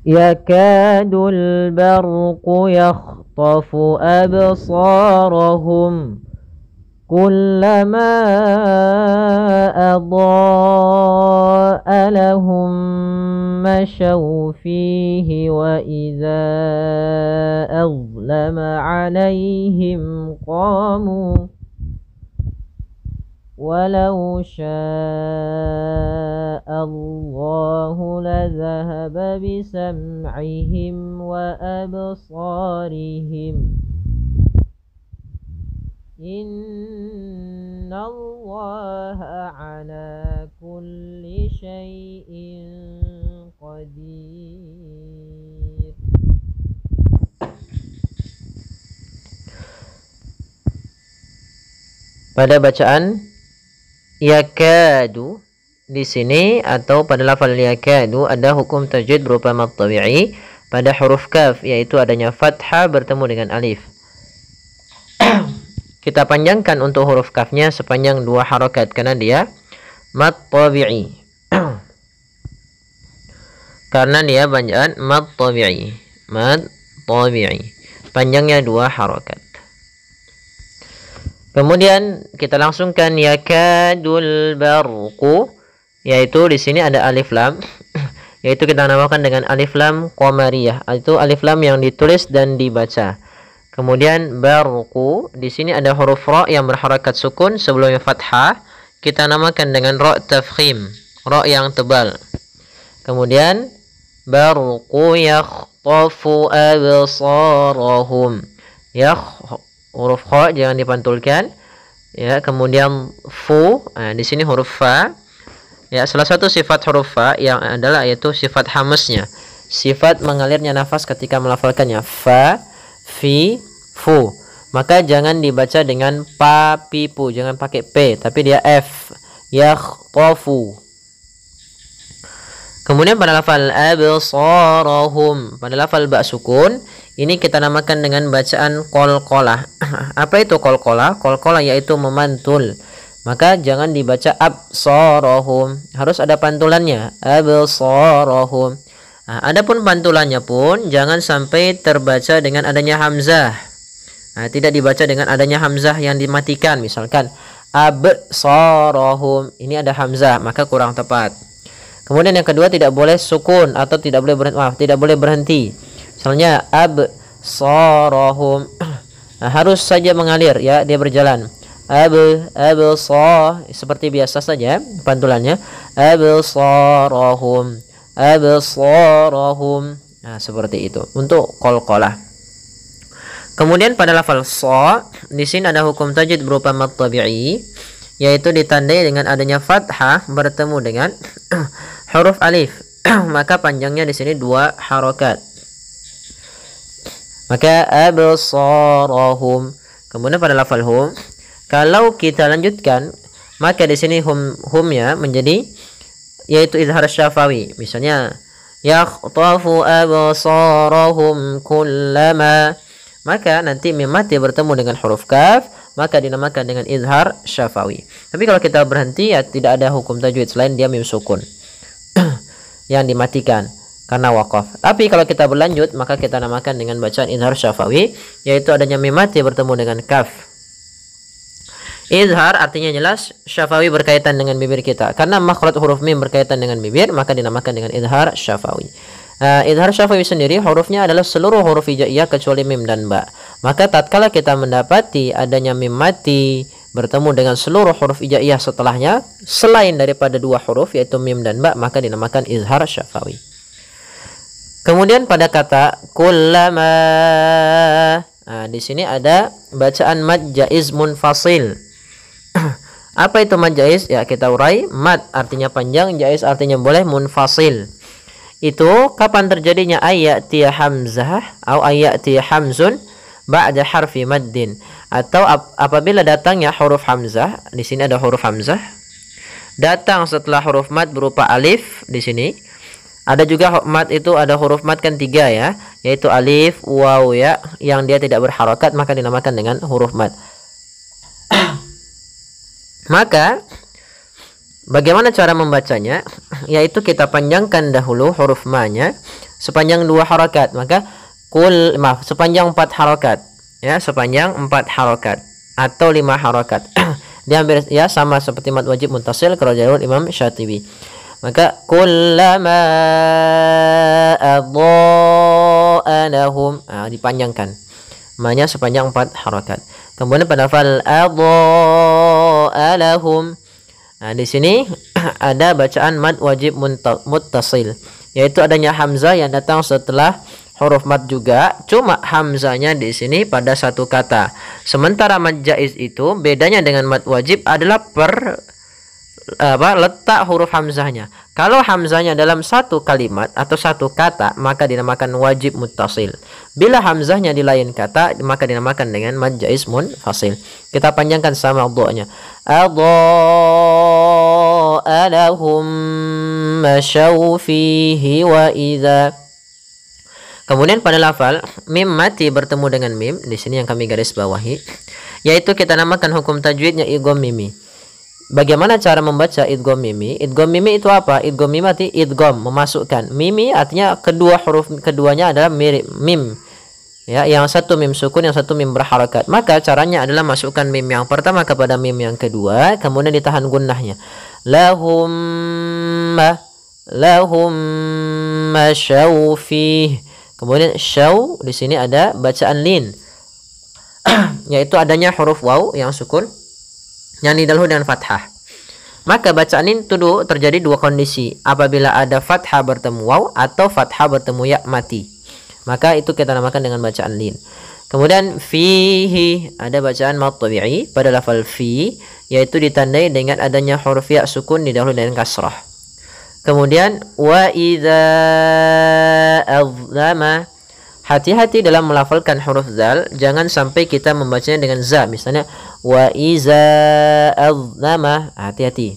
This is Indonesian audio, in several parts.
يكاد البرق يخطف أبصارهم كلما أضاء لهم مشوا فيه وإذا أظلم عليهم قاموا ولو شاء الله لذهب بسمعهم وأبصارهم إن الله على كل شيء قدير. Pada bacaan yakadu di sini atau pada lafal yakadu ada hukum tajwid berupa mad tabi'i pada huruf kaf, yaitu adanya fathah bertemu dengan alif. Kita panjangkan untuk huruf kafnya sepanjang 2 harakat karena dia mad tabi'i. Karena dia bacaan mad tabi'i. Mad tabi'i. Panjangnya 2 harakat. Kemudian kita langsungkan yakadul barqu, yaitu di sini ada alif lam, yaitu kita namakan dengan alif lam qamariyah. Itu alif lam yang ditulis dan dibaca. Kemudian barqu, di sini ada huruf ra yang berharakat sukun sebelumnya fathah, kita namakan dengan ra tafkhim, ra yang tebal. Kemudian barqu yakhtafu absarahum. Huruf kha jangan dipantulkan. Ya, kemudian fu, di sini huruf fa. Ya, salah satu sifat huruf fa yang adalah yaitu sifat hamesnya. Sifat mengalirnya nafas ketika melafalkannya. Fa, fi, fu. Maka jangan dibaca dengan pa, pi, pu, jangan pakai p, tapi dia f. Yakhtafu. Kemudian pada lafal absarahum, pada lafal ba sukun, ini kita namakan dengan bacaan qalqalah. Apa itu qalqalah? Qalqalah yaitu memantul. Maka jangan dibaca absarahum, harus ada pantulannya, absarahum. Nah, adapun pantulannya pun jangan sampai terbaca dengan adanya hamzah. Nah, tidak dibaca dengan adanya hamzah yang dimatikan, misalkan absarahum, ini ada hamzah, maka kurang tepat. Kemudian yang kedua, tidak boleh sukun atau tidak boleh berhenti. Misalnya absarahum, nah, harus saja mengalir, ya, dia berjalan. Absar, seperti biasa saja pantulannya. Absarahum, absarahum. Nah, seperti itu untuk qalqalah. Kemudian pada lafal sha, di sini ada hukum tajwid berupa mad tabi'i, yaitu ditandai dengan adanya fathah bertemu dengan huruf alif. Maka panjangnya di sini 2 harakat. Maka absarahum. Kemudian pada lafal hum, kalau kita lanjutkan, maka di sini humnya menjadi yaitu izhar syafawi. Misalnya yakhtafu absarahum kullama, maka nanti mim mati bertemu dengan huruf kaf, maka dinamakan dengan izhar syafawi. Tapi kalau kita berhenti, ya tidak ada hukum tajwid selain dia mim sukun yang dimatikan karena waqaf. Tapi kalau kita berlanjut, maka kita namakan dengan bacaan izhar syafawi, yaitu adanya mim mati bertemu dengan kaf. Izhar artinya jelas, syafawi berkaitan dengan bibir kita. Karena makhraj huruf mim berkaitan dengan bibir, maka dinamakan dengan izhar syafawi. Izhar syafawi sendiri hurufnya adalah seluruh huruf hijaiyah kecuali mim dan ba. Maka tatkala kita mendapati adanya mim mati bertemu dengan seluruh huruf hijaiyah setelahnya selain daripada 2 huruf yaitu mim dan ba, maka dinamakan izhar syafawi. Kemudian pada kata kullama, di sini ada bacaan mad jaiz munfasil. Apa itu mad jaiz? Ya, kita urai. Mad artinya panjang, jaiz artinya boleh, munfasil itu kapan terjadinya? Ayati hamzah atau ayati hamzun ba'da harfi maddin, atau apabila datangnya huruf hamzah. Di sini ada huruf hamzah datang setelah huruf mad berupa alif. Di sini ada juga mad, itu ada huruf mad kan 3 ya, yaitu alif, waw, ya, yang dia tidak berharakat, maka dinamakan dengan huruf mad. Maka Bagaimana cara membacanya? Yaitu kita panjangkan dahulu huruf ma-nya sepanjang 2 harakat. Maka sepanjang 4 harakat. Ya, sepanjang 4 harakat atau 5 harakat. Dia hampir ya sama seperti mad wajib muttasil kalau jalur Imam Syatibi. Maka kullama adha'a lahum, dipanjangkan. Ma-nya sepanjang 4 harakat. Kemudian pada fal adha'a lahum, di sini ada bacaan mad wajib muttasil, yaitu adanya hamzah yang datang setelah huruf mad juga, cuma hamzanya di sini pada satu kata. Sementara mad jaiz itu bedanya dengan mad wajib adalah letak huruf hamzahnya. Kalau hamzahnya dalam satu kalimat atau satu kata, maka dinamakan wajib muttasil. Bila hamzahnya di lain kata, maka dinamakan dengan mad jaiz munfasil. Kita panjangkan sama adha-nya. Adha lahum masyaw fihi wa idza. Kemudian pada lafal mim mati bertemu dengan mim, di sini yang kami garis bawahi, yaitu kita namakan hukum tajwidnya idgham mimi. Bagaimana cara membaca idgham mimi? Idgham mimi itu apa? Idgham mimi arti idgham, memasukkan. Mimi artinya kedua huruf keduanya adalah mirip mim. Ya, yang satu mim sukun, yang satu mim berharakat. Maka caranya adalah masukkan mim yang pertama kepada mim yang kedua, kemudian ditahan gunnahnya. Lahum masyaw fihi. Kemudian syaw di sini ada bacaan lin, yaitu adanya huruf waw yang sukun yang didahului dengan fathah. Maka bacaan lin itu terjadi dua kondisi, apabila ada fathah bertemu waw atau fathah bertemu ya mati. Maka itu kita namakan dengan bacaan lin. Kemudian fihi ada bacaan mad tabi'i pada lafal fi, yaitu ditandai dengan adanya huruf ya sukun didahului dengan kasrah. Kemudian wa idza azlama, hati-hati dalam melafalkan huruf zal, jangan sampai kita membacanya dengan za. Misalnya wa iza azlama, hati-hati.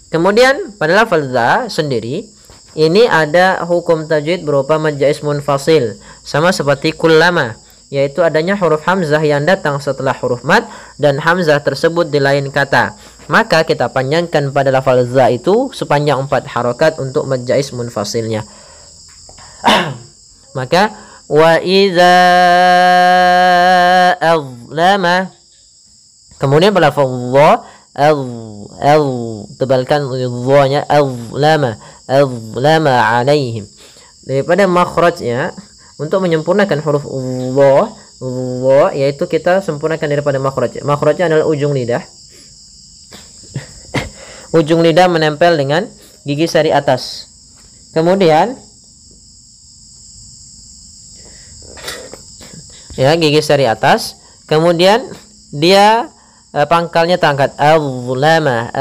Kemudian pada lafal za sendiri, ini ada hukum tajwid berupa mad jaiz munfasil, sama seperti kullama, yaitu adanya huruf hamzah yang datang setelah huruf mad dan hamzah tersebut di lain kata. Maka kita panjangkan pada lafal za itu sepanjang 4 harakat untuk mad jaiz munfasilnya. Maka wa idza azlama, kemudian pada lafal dha tebalkan dha-nya, azlama alaihim. Daripada makhrajnya, untuk menyempurnakan huruf dha, yaitu kita sempurnakan daripada makhraj. Makhrajnya adalah ujung lidah. Ujung lidah menempel dengan gigi sari atas. Kemudian ya, gigi sari atas. Kemudian dia pangkalnya terangkat. Azlama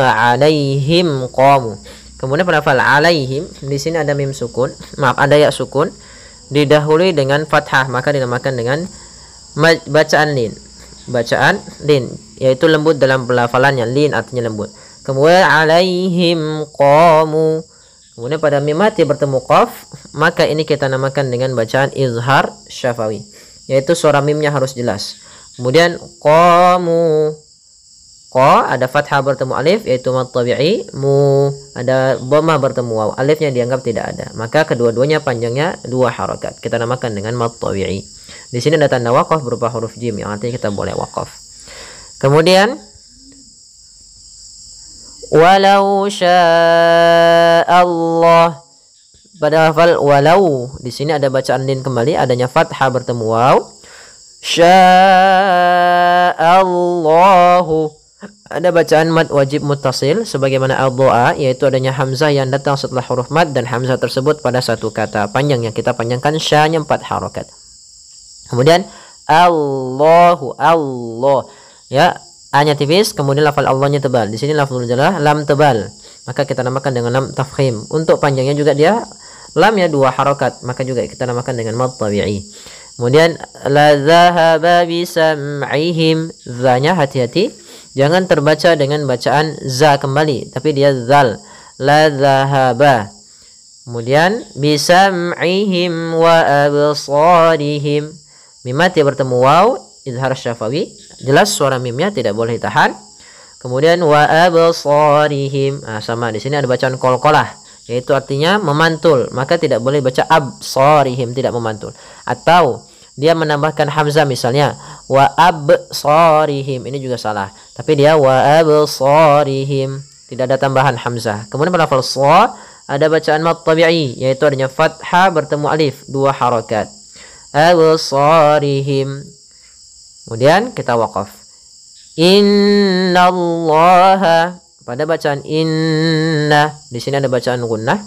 alaihim qamu. Kemudian pada lafal alaihim, di sini ada mim sukun. Maaf, ada ya sukun didahului dengan fathah, maka dinamakan dengan bacaan lin. Bacaan lin, yaitu lembut dalam pelafalannya. Lin artinya lembut. Kemudian alaihim qamu. Kemudian pada mim mati bertemu qaf, maka ini kita namakan dengan bacaan izhar syafawi, yaitu suara mimnya harus jelas. Kemudian qamu, qa ada fathah bertemu alif, yaitu mad tabi'i. Mu ada dhammah bertemu waw, alifnya dianggap tidak ada. Maka kedua-duanya panjangnya 2 harakat, kita namakan dengan mad tabi'i. Di sini ada tanda waqaf berupa huruf jim, yang artinya kita boleh waqaf. Kemudian walau sya'allah, pada lafal walau di sini ada bacaan lin kembali, adanya fathah bertemu waw. Sya'allahu, ada bacaan mad wajib muttasil sebagaimana adha, yaitu adanya hamzah yang datang setelah huruf mad dan hamzah tersebut pada satu kata. Panjangnya kita panjangkan sya-nya 4 harakat. Kemudian Allahu, Allah, ya, a-nya tipis, kemudian lafal Allahnya tebal. Di sini lafzul jalalah lam tebal, maka kita namakan dengan lam tafkhim. Untuk panjangnya juga dia lamnya 2 harakat, maka juga kita namakan dengan mad tabi'i. Kemudian la zahaba bisam'ihim, za-nya hati-hati, jangan terbaca dengan bacaan za kembali, tapi dia zal. La zahaba. Kemudian bisam'ihim wa absarihim, mim mati bertemu waw, izhar syafawi, jelas suara mimnya tidak boleh ditahan. Kemudian wa absarihim. Nah, sama di sini ada bacaan qalqalah, yaitu artinya memantul, maka tidak boleh baca absarihim, tidak memantul. Atau dia menambahkan hamzah misalnya wa absarihim, ini juga salah. Tapi dia wa absarihim, tidak ada tambahan hamzah. Kemudian pada lafal sha ada bacaan mad tabi'i, yaitu adanya fathah bertemu alif, 2 harakat. Absarihim. Kemudian kita waqaf. Innallaha, pada bacaan inna di sini ada bacaan gunnah,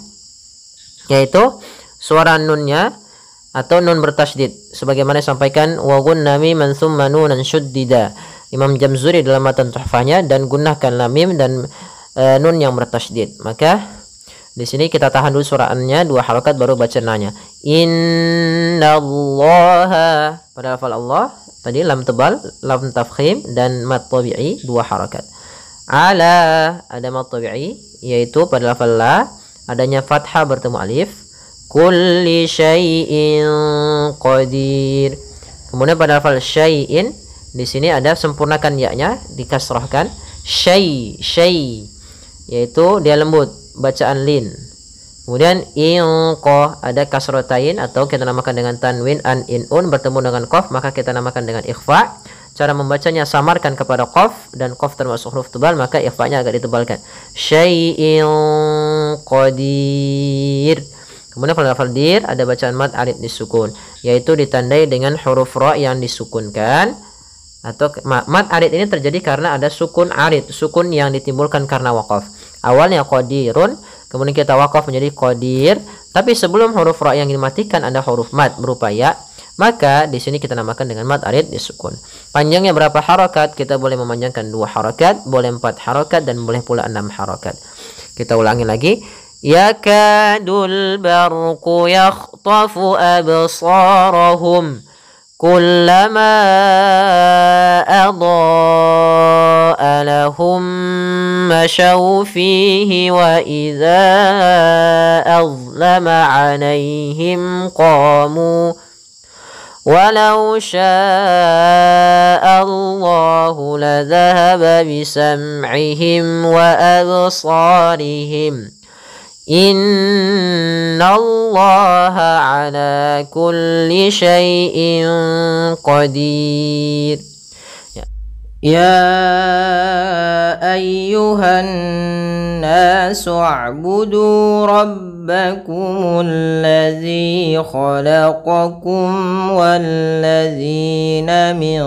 yaitu suara nunnya atau nun bertasydid, sebagaimana disampaikan wa gunna miman tsumma nunan syuddida, Imam Jamzuri dalam matan tuhfahnya, dan gunnahkan lamim dan nun yang bertasydid. Maka di sini kita tahan dulu suraannya 2 harakat baru baca nanya. Innallaha, pada lafal Allah tadi lam tebal, lam tafkhim dan mad tabi'i 2 harakat. Ala ada mad tabi'i, yaitu pada lafal la adanya fathah bertemu alif. Kulli syai'in qadir. Kemudian pada lafal syai'in di sini ada sempurnakan ya-nya, dikasrahkan. Syai, yaitu dia lembut, bacaan lin. Kemudian inqa ada kasratain atau kita namakan dengan tanwin an inun bertemu dengan qaf, maka kita namakan dengan ikhfa. Cara membacanya samarkan kepada qaf, dan qaf termasuk huruf tebal, maka ikhfanya agak ditebalkan. Syai'in qadir. Kemudian pada lafal dir ada bacaan mad arid disukun, yaitu ditandai dengan huruf ra yang disukunkan. Atau mad arid ini terjadi karena ada sukun arid, sukun yang ditimbulkan karena waqaf. Awalnya qadirun, kemudian kita waqaf menjadi qadir, tapi sebelum huruf ra yang dimatikan ada huruf mad berupa ya, maka di sini kita namakan dengan mad arid disukun. Panjangnya berapa harakat? Kita boleh memanjangkan 2 harakat, boleh 4 harakat, dan boleh pula 6 harakat. Kita ulangi lagi. Yakadul barqu yakhtafu absarahum kullama adaa lahum mashaw fihi wa idza azlama alaihim qamu walau syaa'a Allahu ladhahaba bisam'ihim wa absarihim innallaha ala kulli syai'in qadir. Ya ayyuhan nasu a'budu rabbakumul ladzi khalaqakum walladzina min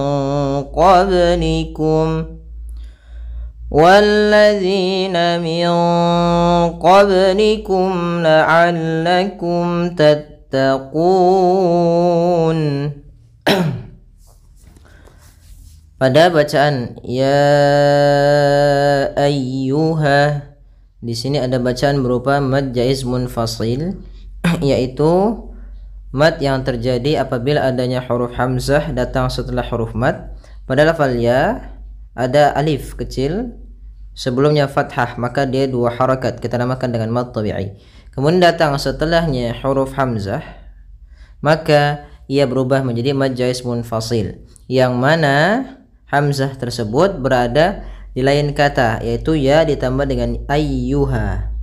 qablikum la'allakum tattaqun. Pada bacaan ya ayyuha, di sini ada bacaan berupa mad jaiz munfasil, yaitu mad yang terjadi apabila adanya huruf hamzah datang setelah huruf mad. Pada lafal ya ada alif kecil, sebelumnya fathah, maka dia 2 harakat, kita namakan dengan mad tabi'i. Kemudian datang setelahnya huruf hamzah, maka ia berubah menjadi mad jaiz munfasil, yang mana hamzah tersebut berada di lain kata, yaitu ya ditambah dengan ayyuha.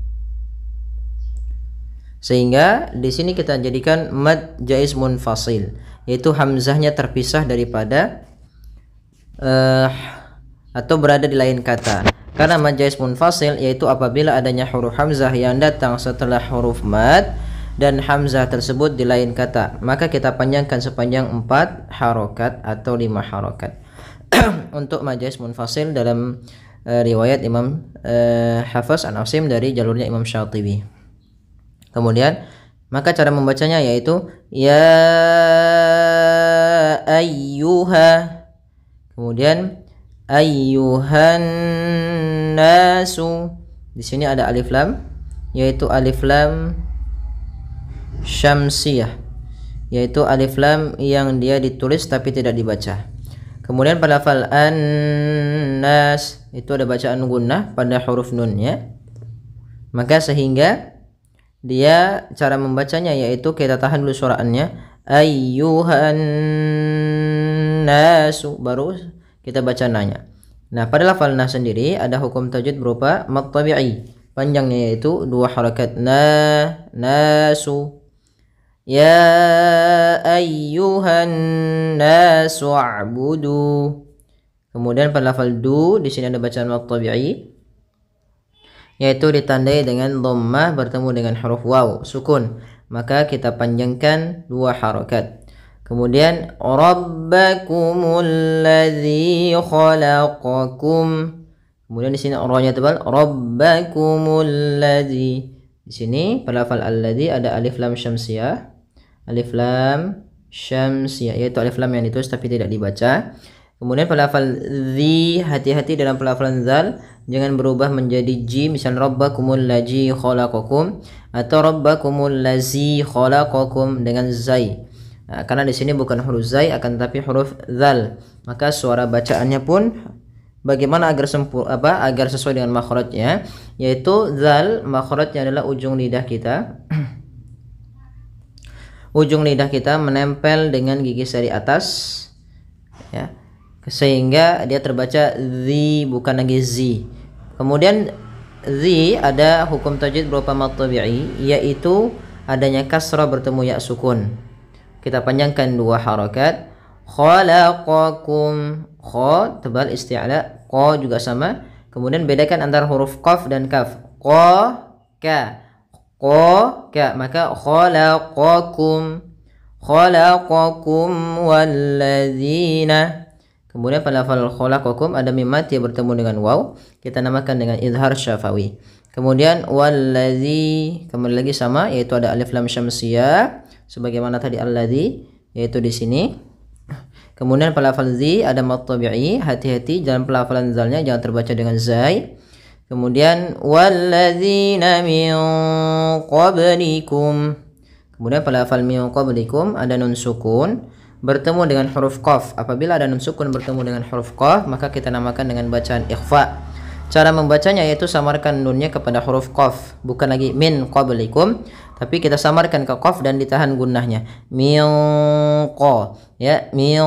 Sehingga di sini kita jadikan mad jaiz munfasil, yaitu hamzahnya terpisah daripada atau berada di lain kata. Karena mad jaiz munfasil yaitu apabila adanya huruf hamzah yang datang setelah huruf mad dan hamzah tersebut di lain kata, maka kita panjangkan sepanjang 4 harokat atau 5 harokat. Untuk mad jaiz munfasil dalam riwayat Imam Hafiz an Asim dari jalurnya Imam Syatibi. Kemudian maka cara membacanya yaitu ya ayyuha, kemudian ayyuhan nasu. Di sini ada alif lam, yaitu alif lam syamsiyah, yaitu alif lam yang dia ditulis tapi tidak dibaca. Kemudian pada lafal an-nas itu ada bacaan gunnah pada huruf nunnya, maka sehingga dia cara membacanya yaitu kita tahan dulu suraannya ayyuhan nasu, baru kita baca nanya Nah, pada lafal na sendiri ada hukum tajwid berupa mad tabi'i. Panjangnya yaitu 2 harakat nasu. Ya ayyuhan nasu a'budu. Kemudian pada lafal du di sini ada bacaan mad tabi'i, yaitu ditandai dengan dhammah bertemu dengan huruf waw sukun, maka kita panjangkan 2 harakat. Kemudian rabbakumul ladzi khalaqakum. Kemudian di sini ra-nya tebal, rabbakumul ladzi. Di sini pada lafal alladzi ada alif lam syamsiyah. Alif lam syamsiyah yaitu alif lam yang ditulis tapi tidak dibaca. Kemudian pada lafal dzi, hati-hati dalam pelafalan zal jangan berubah menjadi ji, misal rabbakumul ladzi khalaqakum atau rabbakumul ladzi khalaqakum dengan zai. Nah, karena di sini bukan huruf zai akan tetapi huruf zal, maka suara bacaannya pun bagaimana agar agar sesuai dengan makhrajnya, yaitu zal makhrajnya adalah ujung lidah kita. Ujung lidah kita menempel dengan gigi seri atas, ya, sehingga dia terbaca zi bukan lagi zi. Kemudian zi ada hukum tajwid berupa mad tabi'i, yaitu adanya kasrah bertemu ya sukun. Kita panjangkan 2 harakat. Khalaqakum, kha tebal isti'la, qa juga sama. Kemudian bedakan antara huruf qaf dan kaf. Qa ka, maka khalaqakum walladzina. Kemudian pada lafal khalaqakum ada mim mati bertemu dengan waw, kita namakan dengan izhar syafawi. Kemudian walladzi, kembali lagi sama, yaitu ada alif lam syamsiyah sebagaimana tadi alladzi, yaitu di sini. Kemudian pada lafal zi ada mad tabi'i, hati-hati dalam pelafalan zalnya jangan terbaca dengan zai. Kemudian walladzina min qablikum. Kemudian pada lafal min qablikum ada nun sukun bertemu dengan huruf qaf. Apabila ada nun sukun bertemu dengan huruf qaf, maka kita namakan dengan bacaan ikhfa. Cara membacanya yaitu samarkan nunnya kepada huruf qaf, bukan lagi min qablikum, tapi kita samarkan ke qaf dan ditahan gunnahnya. Min qa, ya, min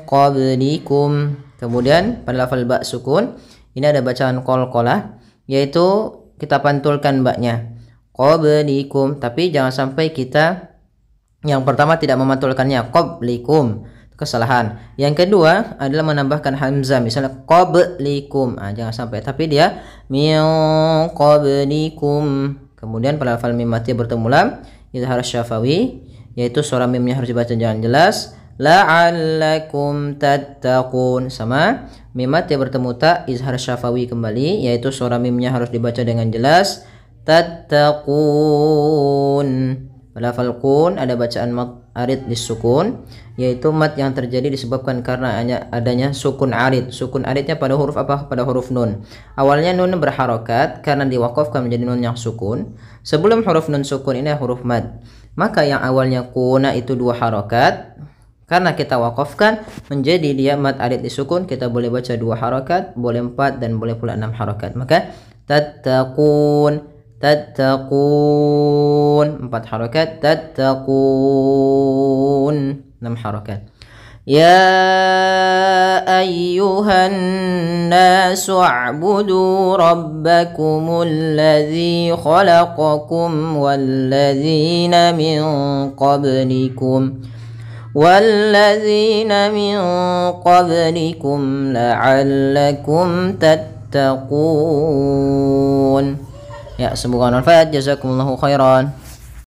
qablikum. Kemudian pada lafal ba sukun ini ada bacaan qalqalah, yaitu kita pantulkan baknya qablikum, tapi jangan sampai kita yang pertama tidak memantulkannya qablikum, kesalahan. Yang kedua adalah menambahkan hamzah, misalnya qablikum, jangan sampai, tapi dia min qablikum. Kemudian pada lafal mim mati bertemu lam, izhar syafawi, yaitu suara mimnya harus dibaca jangan jelas. La'allakum tattaqun, sama mim mati bertemu ta, izhar syafawi kembali, yaitu suara mimnya harus dibaca dengan jelas. Tattaqun. Pada lafal kun ada bacaan mad arid disukun, yaitu mad yang terjadi disebabkan karena adanya sukun arid. Sukun aridnya pada huruf apa? Pada huruf nun. Awalnya nun berharokat karena diwakafkan menjadi nun yang sukun. Sebelum huruf nun sukun ini huruf mad, maka yang awalnya kuna itu 2 harokat, karena kita wakafkan menjadi dia mad arid disukun, kita boleh baca 2 harokat, boleh 4 dan boleh pula 6 harokat. Maka tattaqun, 4 harakat, tattaqun 6 harakat. Ya ayyuhan nasu a'budu rabbakumul ladzi khalaqakum walladzina min qablikum la'allakum tattaqun. Ya, semoga bermanfaat. Jazakumullahu khairan.